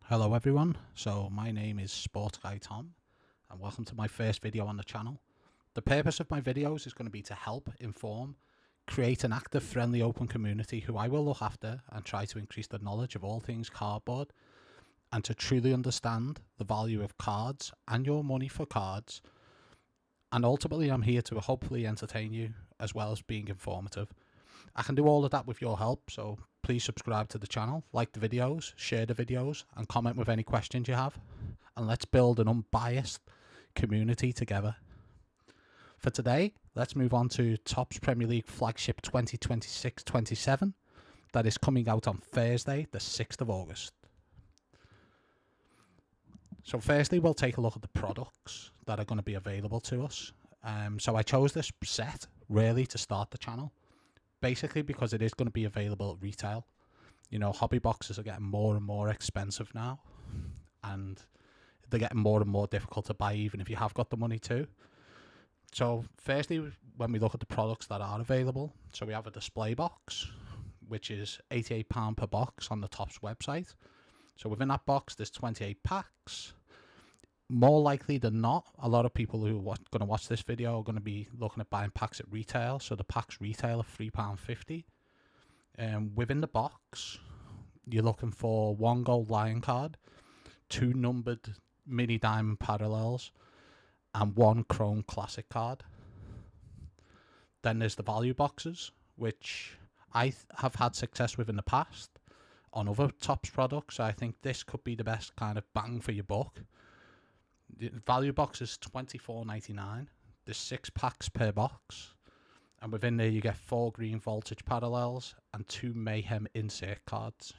Hello everyone, so my name is Sports Guy Tom and welcome to my first video on the channel. The purpose of my videos is going to be to help, inform, create an active, friendly, open community who I will look after and try to increase the knowledge of all things cardboard and to truly understand the value of cards and your money for cards. And ultimately I'm here to hopefully entertain you as well as being informative. I can do all of that with your help, so please subscribe to the channel, like the videos, share the videos, and comment with any questions you have. And let's build an unbiased community together. For today, let's move on to Topps Premier League Flagship 2026-27. That is coming out on Thursday, the 6th of August. So firstly, we'll take a look at the products that are going to be available to us. So I chose this set really to start the channel. Basically because it is going to be available at retail. You know, hobby boxes are getting more and more expensive now. And they're getting more and more difficult to buy even if you have got the money to. So firstly, when we look at the products that are available. So we have a display box, which is £88 per box on the Topps website. So within that box, there's 28 packs. More likely than not, a lot of people who are going to watch this video are going to be looking at buying packs at retail. So the packs retail are £3.50. Within the box, you're looking for one gold lion card, two numbered mini diamond parallels, and one chrome classic card. Then there's the value boxes, which I have had success with in the past on other Topps products. I think this could be the best kind of bang for your buck. The value box is $24.99. There's 6 packs per box, and within there you get 4 green voltage parallels and 2 mayhem insert cards.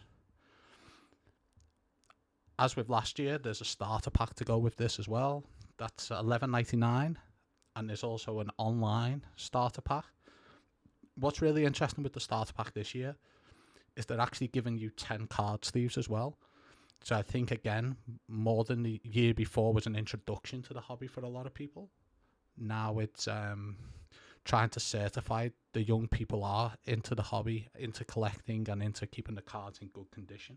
As with last year, there's a starter pack to go with this as well. That's $11.99, and there's also an online starter pack. What's really interesting with the starter pack this year is they're actually giving you 10 card sleeves as well. So I think, again, more than the year before was an introduction to the hobby for a lot of people. Now it's trying to certify the young people are into the hobby, into collecting and into keeping the cards in good condition.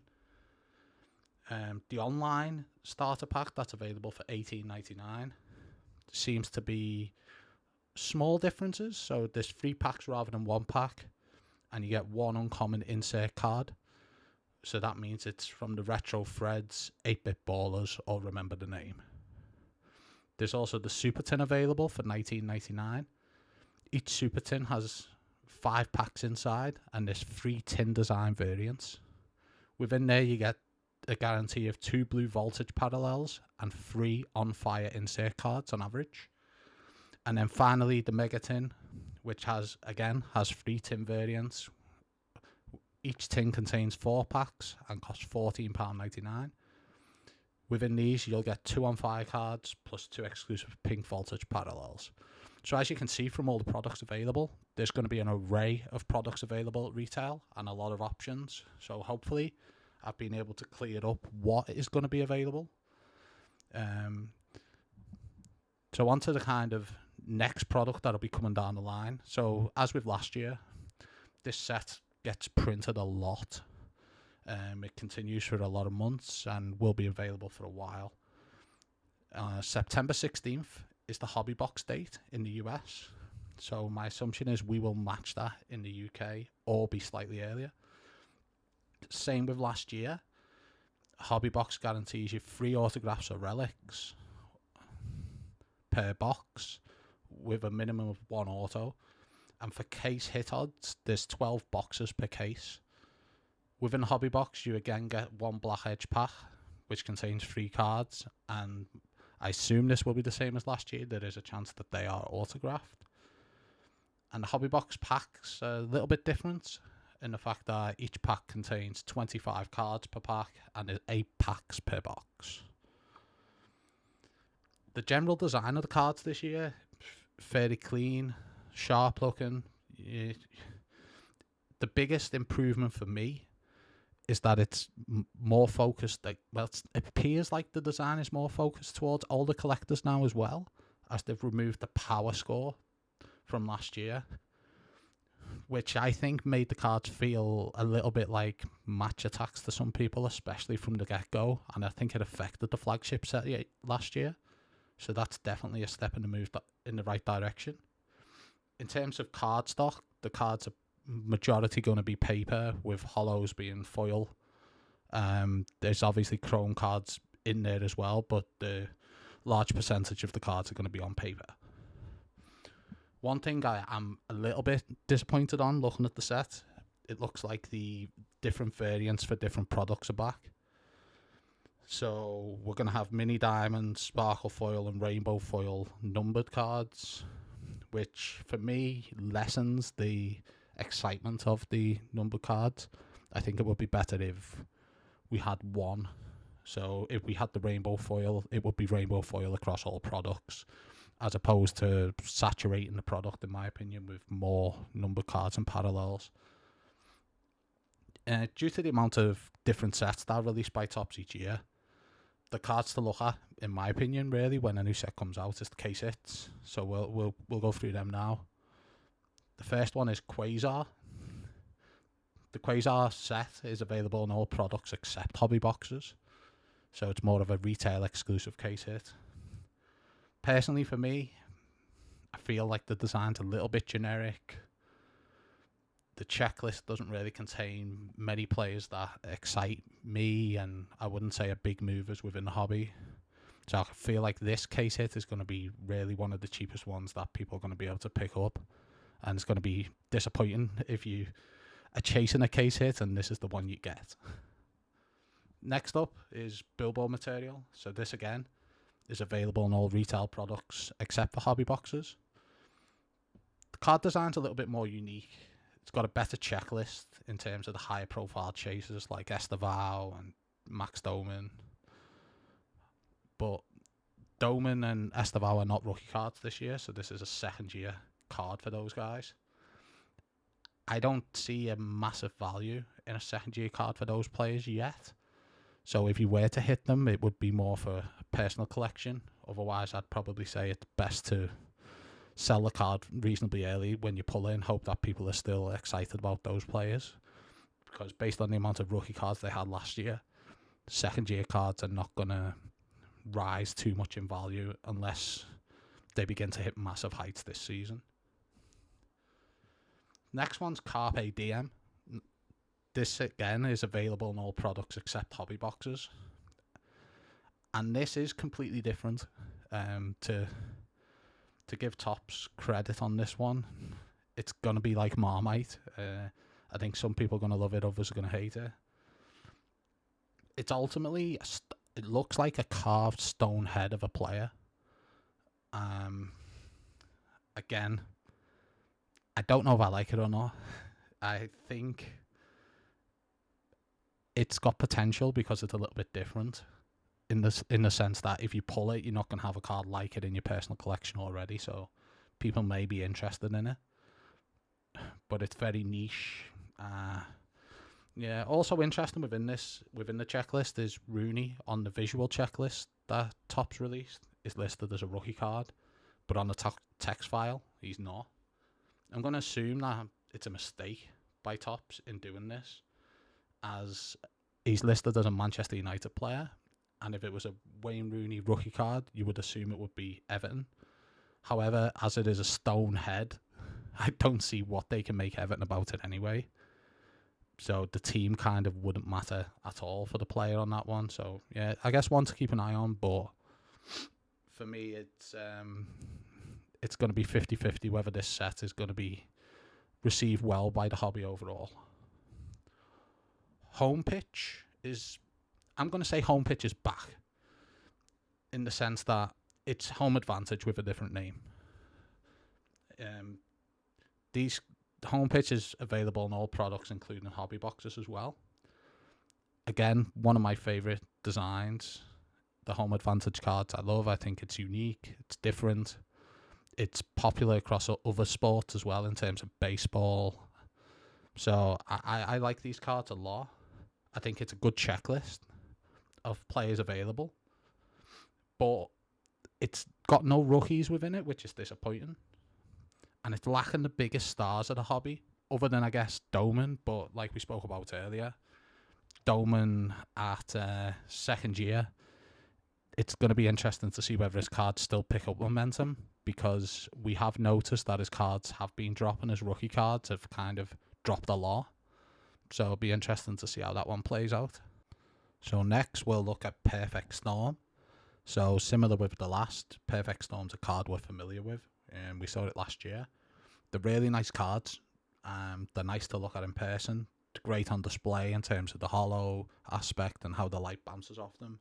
The online starter pack that's available for $18.99 seems to be small differences. So there's 3 packs rather than 1 pack, and you get 1 uncommon insert card. So that means it's from the Retro Threads, 8-Bit Ballers, or Remember the Name. There's also the Super Tin available for $19.99. Each Super Tin has 5 packs inside, and there's 3 tin design variants. Within there you get a guarantee of 2 blue voltage parallels and 3 on fire insert cards on average. And then finally the Mega Tin, which has 3 tin variants. Each tin contains 4 packs and costs £14.99. Within these, you'll get 2 on fire cards plus 2 exclusive pink voltage parallels. So as you can see from all the products available, there's going to be an array of products available at retail and a lot of options. So hopefully, I've been able to clear up what is going to be available. So on to the kind of next product that'll be coming down the line. So as with last year, this set gets printed a lot. It continues for a lot of months and will be available for a while. September 16th is the hobby box date in the US. So my assumption is we will match that in the UK or be slightly earlier. Same with last year. Hobby box guarantees you 3 autographs or relics per box with a minimum of 1 auto. And for case hit odds, there's 12 boxes per case. Within the hobby box, you again get 1 black edge pack, which contains 3 cards. And I assume this will be the same as last year. There is a chance that they are autographed. And the hobby box packs are a little bit different in the fact that each pack contains 25 cards per pack and there's 8 packs per box. The general design of the cards this year, fairly clean, sharp looking. The biggest improvement for me is that it's more focused, it appears like the design is more focused towards older collectors now as well, as they've removed the power score from last year. which I think made the cards feel a little bit like match attacks to some people, especially from the get-go, and I think it affected the flagship set last year. So that's definitely a step in the right direction. In terms of card stock, the cards are majority going to be paper, with holos being foil. There's obviously chrome cards in there as well, but the large percentage of the cards are going to be on paper. One thing I am a little bit disappointed on looking at the set, it looks like the different variants for different products are back. So we're going to have mini diamond, sparkle foil and rainbow foil numbered cards, which for me lessens the excitement of the numbered cards. I think it would be better if we had one. So if we had the rainbow foil, it would be rainbow foil across all products, as opposed to saturating the product, in my opinion, with more numbered cards and parallels. Due to the amount of different sets that are released by Topps each year, the cards to look at, in my opinion, really, when a new set comes out, is the case hits. So we'll go through them now. The first one is Quasar. The Quasar set is available in all products except hobby boxes, so it's more of a retail exclusive case hit. Personally, for me, I feel like the design's a little bit generic. The checklist doesn't really contain many players that excite me, and I wouldn't say are big movers within the hobby. So I feel like this case hit is going to be really one of the cheapest ones that people are going to be able to pick up, and it's going to be disappointing if you are chasing a case hit and this is the one you get. Next up is Billboard material. So this again is available in all retail products except for hobby boxes. The card design's a little bit more unique. It's got a better checklist in terms of the higher profile chasers like Estevao and Max Doman. But Doman and Estevao are not rookie cards this year, so this is a second year card for those guys. I don't see a massive value in a second year card for those players yet. So if you were to hit them, it would be more for a personal collection. Otherwise, I'd probably say it's best to sell the card reasonably early when you pull in, hope that people are still excited about those players. Because based on the amount of rookie cards they had last year, second year cards are not going to rise too much in value unless they begin to hit massive heights this season. Next one's Carpe Diem. This again is available in all products except hobby boxes. And this is completely different. To give Topps credit on this one, it's going to be like Marmite. I think some people are going to love it, others are going to hate it. It's ultimately, it looks like a carved stone head of a player. Again, I don't know if I like it or not. I think it's got potential because it's a little bit different. In the sense that if you pull it, you're not going to have a card like it in your personal collection already, so people may be interested in it. But it's very niche. Yeah, also interesting within the checklist is Rooney on the visual checklist that Topps released is listed as a rookie card, but on the text file, he's not. I'm going to assume that it's a mistake by Topps in doing this, as he's listed as a Manchester United player. And if it was a Wayne Rooney rookie card, you would assume it would be Everton. However, as it is a stone head, I don't see what they can make Everton about it anyway. So the team kind of wouldn't matter at all for the player on that one. So yeah, I guess one to keep an eye on. But for me, it's going to be 50-50 whether this set is going to be received well by the hobby overall. Home pitch is... I'm going to say home pitch is back in the sense that it's home advantage with a different name. These home pitch is available in all products, including hobby boxes as well. Again, one of my favourite designs. The home advantage cards I love. I think it's unique. It's different. It's popular across other sports as well in terms of baseball. So I like these cards a lot. I think it's a good checklist of players available, but it's got no rookies within it, which is disappointing, and it's lacking the biggest stars of the hobby. other than, I guess, Doman, but like we spoke about earlier, Doman at second year, it's going to be interesting to see whether his cards still pick up momentum, because we have noticed that his cards have been dropping. His rookie cards have kind of dropped a lot. So it'll be interesting to see how that one plays out. So next we'll look at Perfect Storm. So similar with the last, Perfect Storm's a card we're familiar with, and we saw it last year. They're really nice cards. They're nice to look at in person. They're great on display in terms of the hollow aspect and how the light bounces off them.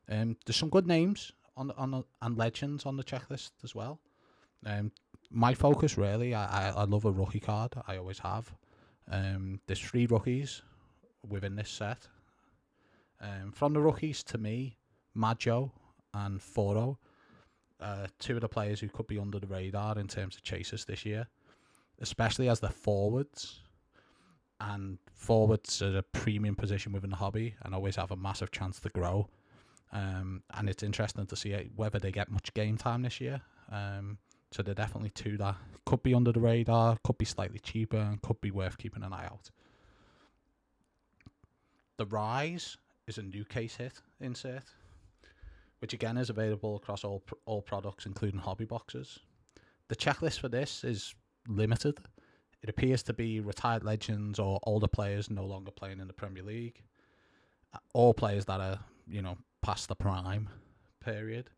There's some good names and legends on the checklist as well. My focus really, I love a rookie card. I always have. There's 3 rookies within this set. From the rookies, to me, Maggio and Foro, 2 of the players who could be under the radar in terms of chasers this year, especially as they're forwards. And forwards are a premium position within the hobby and always have a massive chance to grow. And it's interesting to see whether they get much game time this year. So they're definitely 2 that could be under the radar, could be slightly cheaper, and could be worth keeping an eye out. The Rise is a new case hit insert, which again is available across all products, including hobby boxes. The checklist for this is limited. It appears to be retired legends or older players no longer playing in the Premier League, or players that are, past the prime period.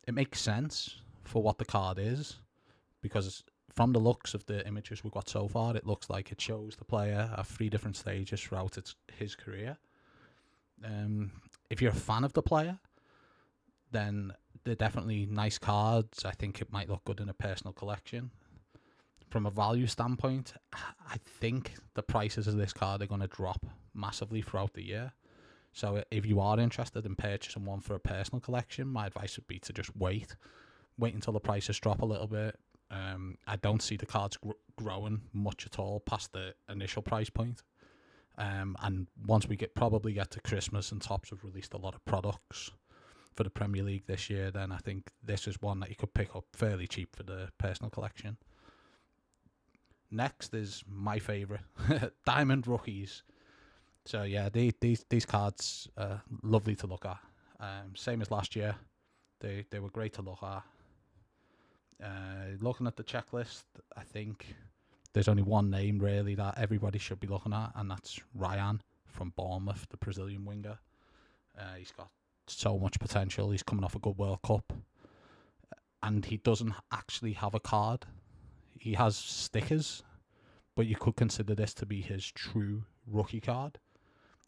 It makes sense for what the card is, because from the looks of the images we've got so far, it looks like it shows the player at 3 different stages throughout his career. If you're a fan of the player, then they're definitely nice cards. I think it might look good in a personal collection. From a value standpoint, I think the prices of this card are going to drop massively throughout the year. So if you are interested in purchasing one for a personal collection, my advice would be to just wait until the prices drop a little bit. I don't see the cards growing much at all past the initial price point. And once we probably get to Christmas and Topps have released a lot of products for the Premier League this year, then I think this is one that you could pick up fairly cheap for the personal collection. Next is my favourite, Diamond Rookies. So yeah, these cards are lovely to look at. Same as last year, they were great to look at. Looking at the checklist, I think there's only one name really that everybody should be looking at, and that's Ryan from Bournemouth, the Brazilian winger. He's got so much potential. He's coming off a good World Cup, and he doesn't actually have a card. He has stickers, but you could consider this to be his true rookie card.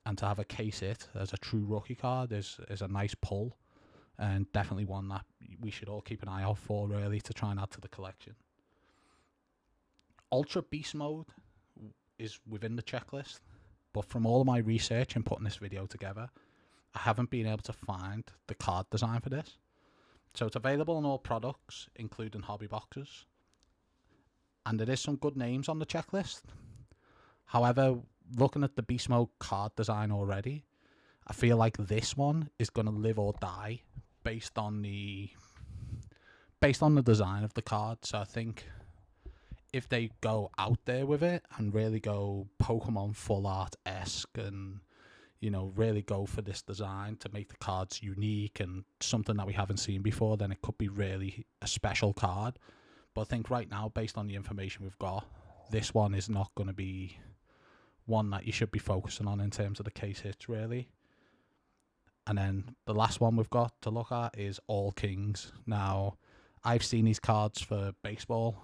And to have a case hit as a true rookie card is a nice pull, and definitely one that we should all keep an eye out for, really, to try and add to the collection. Ultra Beast Mode is within the checklist, but from all of my research and putting this video together, I haven't been able to find the card design for this. So it's available in all products, including hobby boxes, and there is some good names on the checklist. However, looking at the Beast Mode card design already, I feel like this one is going to live or die based on the design of the card. So I think if they go out there with it and really go Pokemon Full Art-esque and, really go for this design to make the cards unique and something that we haven't seen before, then it could be really a special card. But I think right now, based on the information we've got, this one is not going to be one that you should be focusing on in terms of the case hits, really. And then the last one we've got to look at is All Kings. Now, I've seen these cards for baseball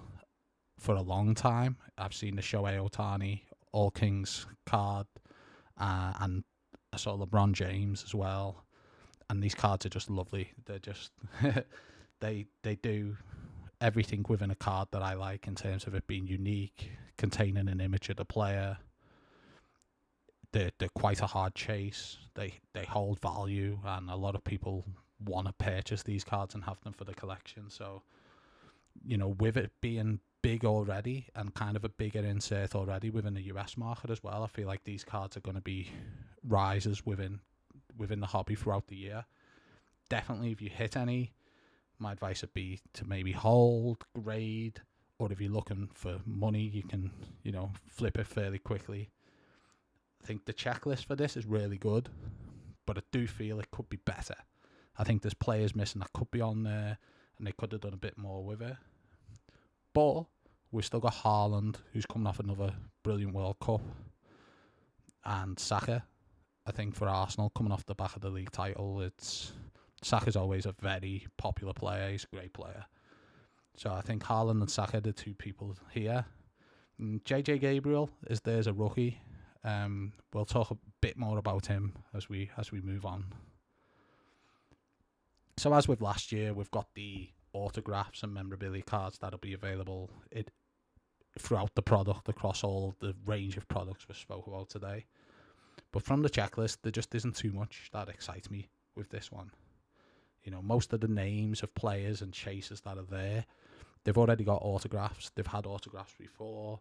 for a long time. I've seen the Shohei Ohtani All Kings card, and I saw LeBron James as well. And these cards are just lovely. They're just they do everything within a card that I like in terms of it being unique, containing an image of the player. They're quite a hard chase. They hold value, and a lot of people want to purchase these cards and have them for the collection. So, with it being big already and kind of a bigger insert already within the US market as well, I feel like these cards are going to be rises within the hobby throughout the year. Definitely, if you hit any, my advice would be to maybe hold, grade, or if you're looking for money, you can, flip it fairly quickly. I think the checklist for this is really good, but I do feel it could be better. I think there's players missing that could be on there, and they could have done a bit more with it. But we've still got Haaland, who's coming off another brilliant World Cup, and Saka. I think for Arsenal, coming off the back of the league title, Saka's always a very popular player. He's a great player. So I think Haaland and Saka are the two people here. And JJ Gabriel is there as a rookie. We'll talk a bit more about him as we move on. So as with last year, we've got the autographs and memorabilia cards that'll be available throughout the product across all the range of products we spoke about today. But from the checklist, there just isn't too much that excites me with this one. Most of the names of players and chasers that are there, they've already got autographs. They've had autographs before.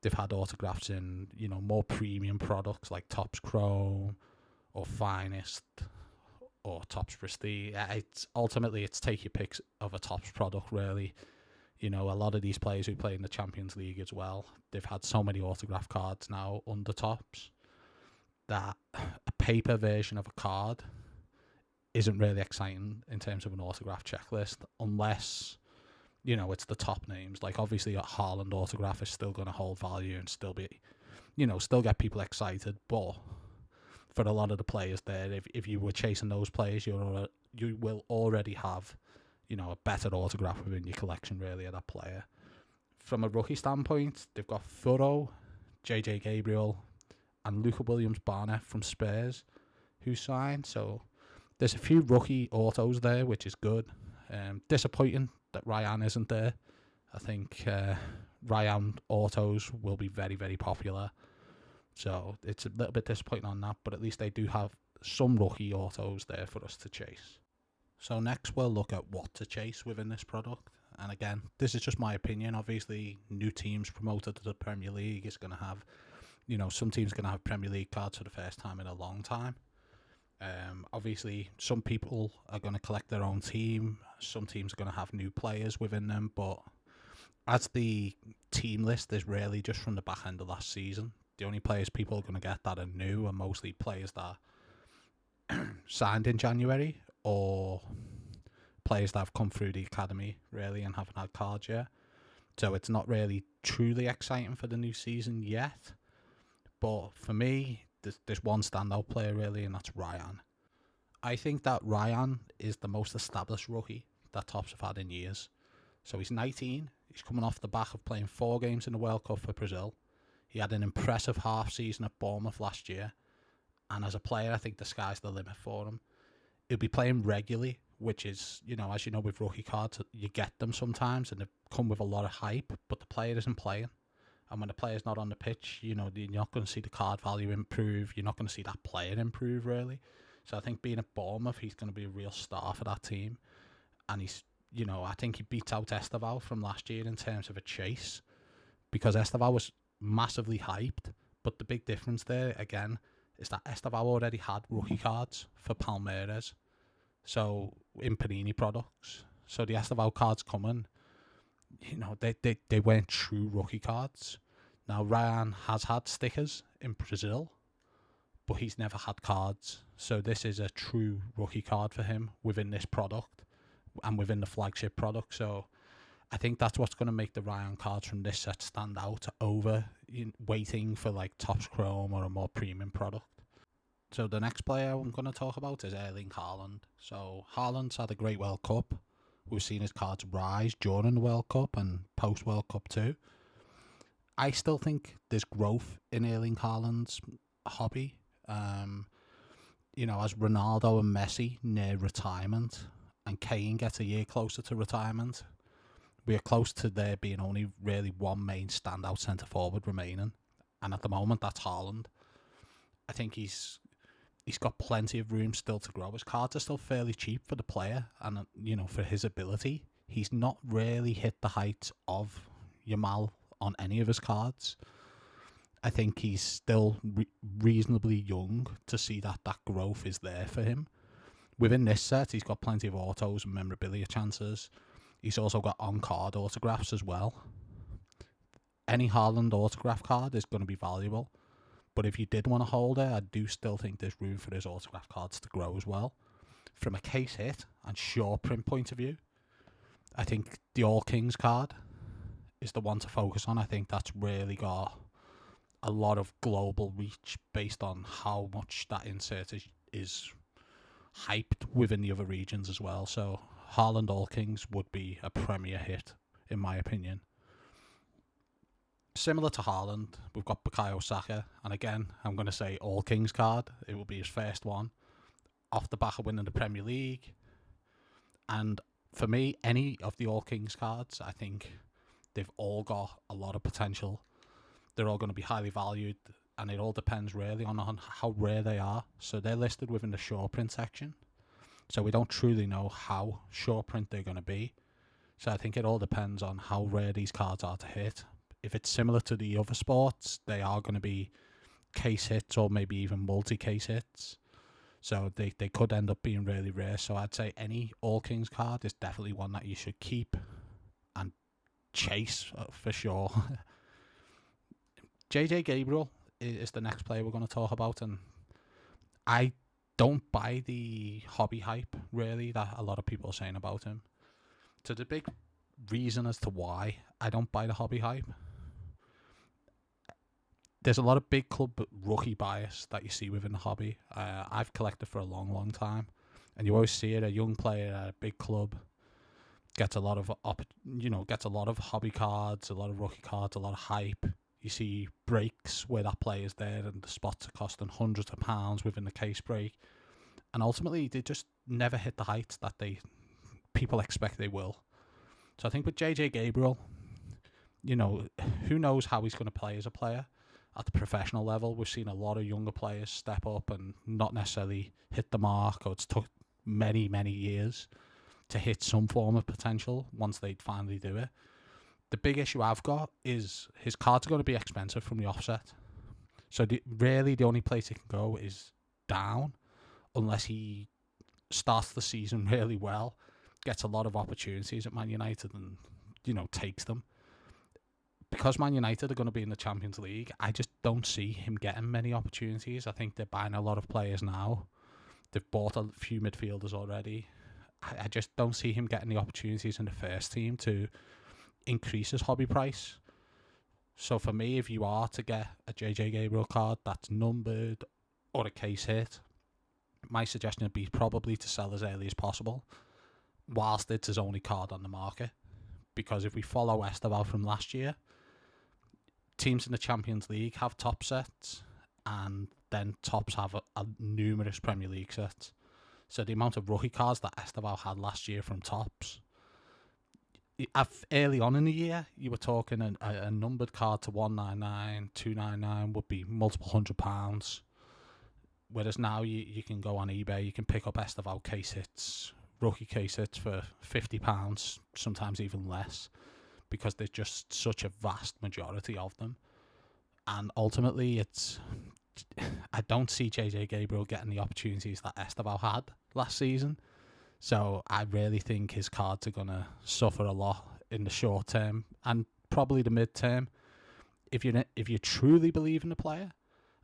They've had autographs in, more premium products like Topps Chrome or Finest or Topps Prestige. It's take your picks of a Topps product, really. A lot of these players who play in the Champions League as well, they've had so many autograph cards now under Topps that a paper version of a card isn't really exciting in terms of an autograph checklist, unless, it's the top names. Like, obviously, a Haaland autograph is still going to hold value and still be, still get people excited. But for a lot of the players there, if you were chasing those players, you will already have, a better autograph within your collection, really, of that player. From a rookie standpoint, they've got Furrow, JJ Gabriel, and Luca Williams-Barnett from Spurs who signed. So there's a few rookie autos there, which is good. Disappointing that Ryan isn't there. I think Ryan autos will be very, very popular. So it's a little bit disappointing on that, but at least they do have some rookie autos there for us to chase. So next we'll look at what to chase within this product. And again, this is just my opinion. Obviously, new teams promoted to the Premier League is going to have, some teams going to have Premier League cards for the first time in a long time. Obviously, some people are going to collect their own team. Some teams are going to have new players within them. But as the team list is really just from the back end of last season, the only players people are going to get that are new are mostly players that signed in January or players that have come through the academy, really, and haven't had cards yet. So it's not really truly exciting for the new season yet. But for me, there's one standout player, really, and that's Ryan. I think that Ryan is the most established rookie that Topps have had in years. So he's 19. He's coming off the back of playing 4 games in the World Cup for Brazil. He had an impressive half season at Bournemouth last year. And as a player, I think the sky's the limit for him. He'll be playing regularly, which is, as you know, with rookie cards, you get them sometimes and they come with a lot of hype, but the player isn't playing. And when the player's not on the pitch, you're not going to see the card value improve. You're not going to see that player improve, really. So I think being at Bournemouth, he's going to be a real star for that team. And he's, I think he beats out Esteval from last year in terms of a chase, because Esteval was massively hyped. But the big difference there, again, is that Esteval already had rookie cards for Palmeiras, so in Panini products. So the Esteval cards coming, they weren't true rookie cards. Now Ryan has had stickers in Brazil, but he's never had cards. So this is a true rookie card for him within this product and within the flagship product. So I think that's what's going to make the Ryan cards from this set stand out over waiting for like Topps Chrome or a more premium product. So the next player I'm going to talk about is Erling Haaland. So Haaland's had a great World Cup. We've seen his cards rise during the World Cup and post-World Cup too. I still think there's growth in Erling Haaland's hobby. As Ronaldo and Messi near retirement and Kane gets a year closer to retirement, we are close to there being only really one main standout centre-forward remaining. And at the moment, that's Haaland. I think he's got plenty of room still to grow. His cards are still fairly cheap for the player and, for his ability. He's not really hit the heights of Yamal on any of his cards. I think he's still reasonably young to see that growth is there for him. Within this set, he's got plenty of autos and memorabilia chances. He's also got on-card autographs as well. any Haaland autograph card is going to be valuable. But if you did want to hold it, I do still think there's room for his autograph cards to grow as well. From a case hit and short print point of view, I think the All Kings card is the one to focus on. I think that's really got a lot of global reach based on how much that insert is hyped within the other regions as well. So Haaland All Kings would be a premier hit, in my opinion. Similar to Haaland, we've got Bukayo Saka, and again, I'm going to say All Kings card. It will be his first one, off the back of winning the Premier League. And for me, any of the All Kings cards, I think they've all got a lot of potential. They're all going to be highly valued, and it all depends really on how rare they are. So they're listed within the short print section. So we don't truly know how short print they're going to be. So I think it all depends on how rare these cards are to hit. If it's similar to the other sports, they are going to be case hits or maybe even multi-case hits. So they could end up being really rare. So I'd say any All Kings card is definitely one that you should keep and chase for sure. JJ Gabriel is the next player we're going to talk about, and I don't buy the hobby hype really that a lot of people are saying about him. So the big reason as to why I don't buy the hobby hype, there's a lot of big club rookie bias that you see within the hobby. I've collected for a long time, and you always see it. A young player at a big club gets a lot of gets a lot of hobby cards, a lot of rookie cards, a lot of hype. You see breaks where that player's there and the spots are costing hundreds of pounds within the case break, and ultimately they just never hit the heights that people expect they will. So I think with JJ Gabriel, who knows how he's going to play as a player at the professional level. We've seen a lot of younger players step up and not necessarily hit the mark, or it's took many years to hit some form of potential once they finally do it. The big issue I've got is his cards are going to be expensive from the offset. So really the only place he can go is down, unless he starts the season really well, gets a lot of opportunities at Man United and, takes them. Because Man United are going to be in the Champions League, I just don't see him getting many opportunities. I think they're buying a lot of players now. They've bought a few midfielders already. I just don't see him getting the opportunities in the first team to increase his hobby price. So for me, if you are to get a JJ Gabriel card that's numbered or a case hit, my suggestion would be probably to sell as early as possible, whilst it's his only card on the market. Because if we follow Esteval from last year, teams in the Champions League have top sets, and then tops have a numerous Premier League sets. So the amount of rookie cards that Esteval had last year from tops, early on in the year, you were talking a numbered card to 199, 299 would be multiple £100. Whereas now you can go on eBay, you can pick up Esteval case hits, rookie case hits for £50, sometimes even less, because there's just such a vast majority of them. And ultimately, I don't see JJ Gabriel getting the opportunities that Esteval had last season. So I really think his cards are going to suffer a lot in the short term and probably the mid term. If you truly believe in the player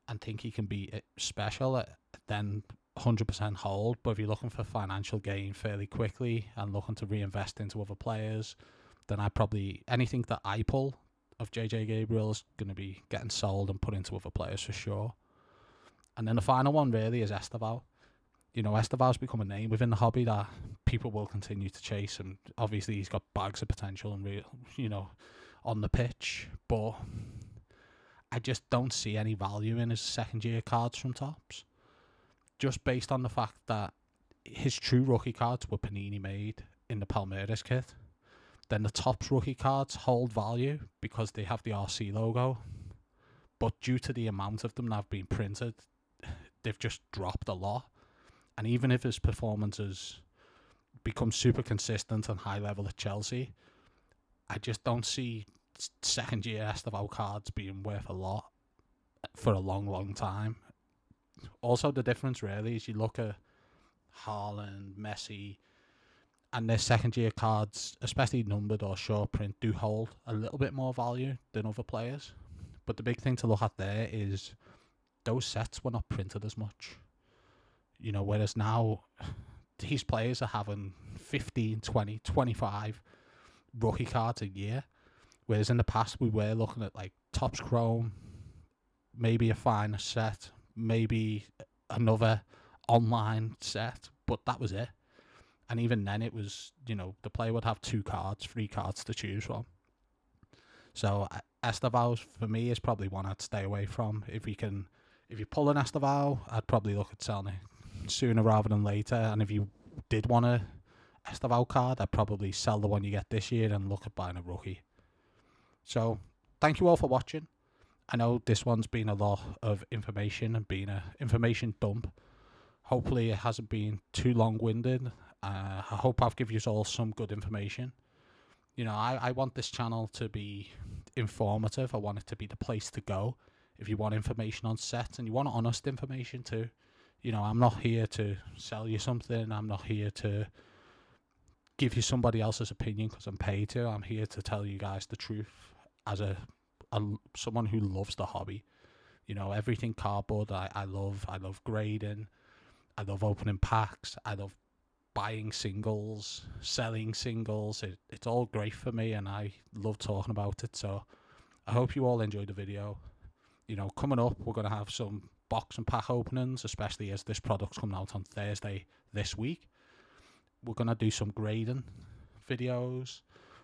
and think he can be special, then 100% hold. But if you're looking for financial gain fairly quickly and looking to reinvest into other players, then anything that I pull of JJ Gabriel is going to be getting sold and put into other players for sure. And then the final one really is Esteval. Esteval's become a name within the hobby that people will continue to chase, and obviously he's got bags of potential and on the pitch, but I just don't see any value in his second year cards from tops, just based on the fact that his true rookie cards were Panini made in the Palmeiras kit. Then the tops rookie cards hold value because they have the RC logo, but due to the amount of them that have been printed, they've just dropped a lot. And even if his performances become super consistent and high level at Chelsea, I just don't see second year Esteval cards being worth a lot for a long time. Also, the difference really is you look at Haaland, Messi, And their second year cards, especially numbered or short print, do hold a little bit more value than other players. But the big thing to look at there is those sets were not printed as much. Whereas now these players are having 15, 20, 25 rookie cards a year. Whereas in the past we were looking at like Topps Chrome, maybe a finer set, maybe another online set, but that was it. And even then it was, the player would have 2 cards, 3 cards to choose from. So Estevao for me is probably one I'd stay away from. If you pull an Estevao, I'd probably look at selling it sooner rather than later. And if you did want a Estevao card, I'd probably sell the one you get this year and look at buying a rookie. So thank you all for watching. I know this one's been a lot of information and been an information dump. Hopefully it hasn't been too long-winded. I hope I've given you all some good information. I want this channel to be informative. I want it to be the place to go if you want information on sets, and you want honest information too. I'm not here to sell you something. I'm not here to give you somebody else's opinion because I'm paid to. I'm here to tell you guys the truth as someone who loves the hobby. Everything cardboard I love. I love grading. I love opening packs. I love buying singles, selling singles. It's all great for me, and I love talking about it. So I hope you all enjoyed the video. Coming up, we're going to have some box and pack openings, especially as this product's coming out on Thursday this week. We're going to do some grading videos.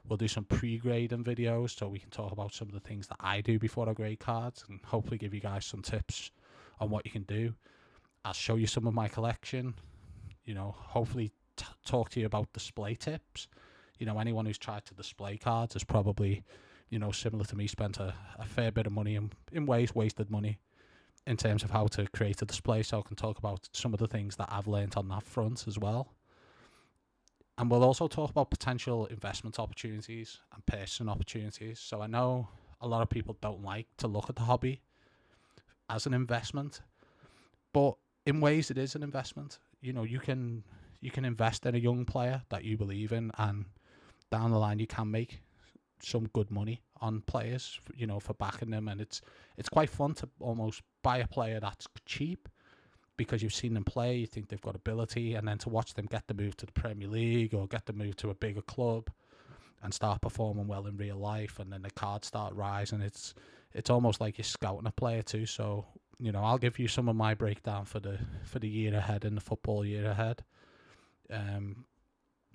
We'll do some pre-grading videos so we can talk about some of the things that I do before I grade cards, and hopefully give you guys some tips on what you can do. I'll show you some of my collection. Hopefully talk to you about display tips. Anyone who's tried to display cards has probably, similar to me, spent a fair bit of money in ways wasted money in terms of how to create a display. So I can talk about some of the things that I've learned on that front as well. And we'll also talk about potential investment opportunities and purchasing opportunities. So I know a lot of people don't like to look at the hobby as an investment, but in ways it is an investment. You can invest in a young player that you believe in, and down the line you can make some good money on players, for backing them. And it's quite fun to almost buy a player that's cheap because you've seen them play, you think they've got ability, and then to watch them get the move to the Premier League or get the move to a bigger club and start performing well in real life, and then the cards start rising. It's almost like you're scouting a player too. So I'll give you some of my breakdown for the year ahead and the football year ahead.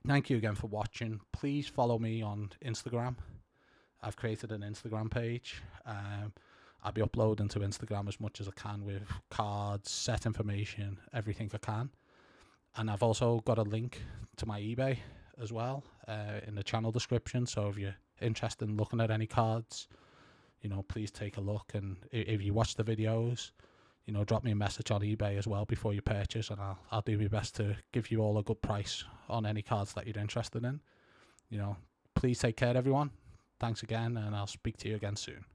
Thank you again for watching. Please follow me on Instagram. I've created an Instagram page. I'll be uploading to Instagram as much as I can with cards, set information, everything I can. And I've also got a link to my eBay as well in the channel description. So if you're interested in looking at any cards, please take a look. And if you watch the videos, drop me a message on eBay as well before you purchase, and I'll do my best to give you all a good price on any cards that you're interested in. Please take care, everyone. Thanks again, and I'll speak to you again soon.